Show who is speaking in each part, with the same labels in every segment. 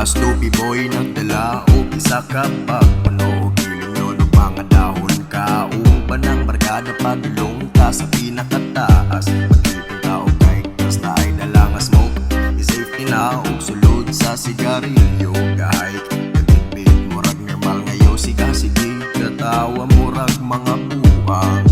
Speaker 1: Snoopy boy nagdala o isa ka pagpuno. Giling yun ng mga dahon ka. Uban ng barkada padulong ka sa pinakataas. Magkipin ka o kahit basta ay dalangas mo. I-safety na o sulod sa sigarilyo. Kahit kapit-bit murag normal ngayon. Siga-sige katawa murag mga buwang.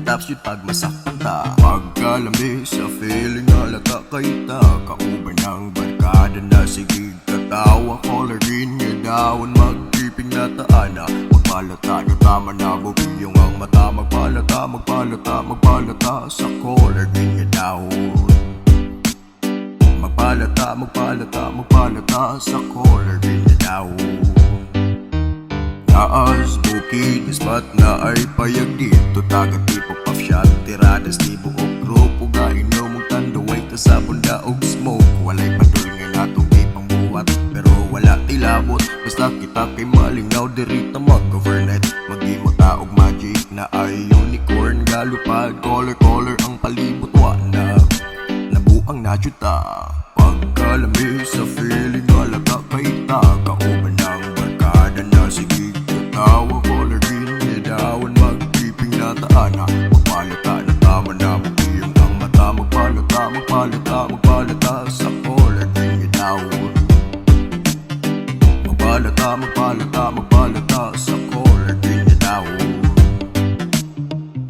Speaker 1: Tapos yun pag masaktan ta. Pagkalami sa feeling halata kay ta. Kauban ng barkada na sige katawa. Color green niya daon mag-keeping na taana. Magpalata na tama na bubiyong ang mata. Magpalata, magpalata, magpalata sa color green niya daon. Magpalata, magpalata, magpalata sa color green niya daon. Naas, bukid, spot na ay payag dito. Tagat tipo puff shot, tiradas di buok grupo. Gaino mong tandaway ta sa bunda og smoke. Walay padul nga natong ipang buwat, pero wala tilabot. Basta kita kay malingaw, dirita mag-overnight. Mag-imo ta og magic na ay unicorn. Galupad, color ang palibot wana. Nabuang na juta. Pagkalami sa feeling halaga kay ta. Kauban ng barkada na sige tawa, color green niya daon mag-keeping na taana. Magpalata na tama na bukiyong ang mata. Magpalata, magpalata, magpalata sa color green niya daon. Magpalata, magpalata, magpalata sa color green niya daon.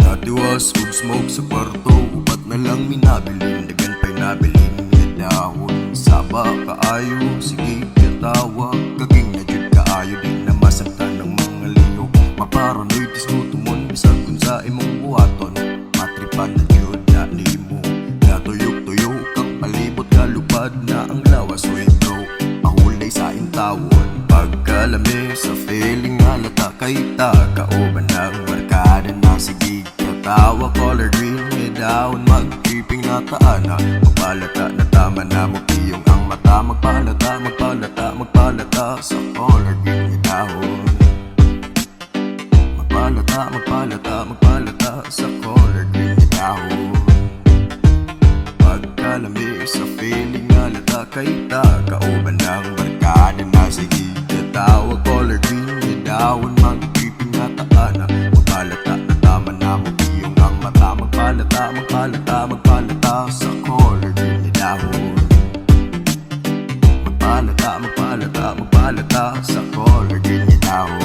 Speaker 1: Natiwas ug smoke sa kwarto. Upat na lang minabilin, dagan pa'y nabilin niya daon. Saba kaayo, sige katawa. Kaging na jud kaayo din na masagtan ng mga liyo. Maparanoid isgutumon bisag kung sa imong buhaton. Matripan na jud na nimo. Natuyok-tuyok kang palibot kalupad na ang lawas. Uy bro, pahulay sa intawon. Pagkalami sa feeling halata kay ta. Kauban ng barkada na sige katawa. Color green may daon mag-keeping na taana. Magpalata na tama na mukiyong ang mata. Magpalata, magpalata, magpalata sa color green may daon. Magpalata, magpalata, magpalata sa color green niya daon. Pagkalami sa feeling halata kay ta. Kauban ng barkada na sige katawa. Color green niya daon mag-keeping na taana. Magpalata na tama na mukiyong ang mata. Magpalata, magpalata, magpalata sa color green niya daon. Magpalata, magpalata, magpalata sa color green niya daon.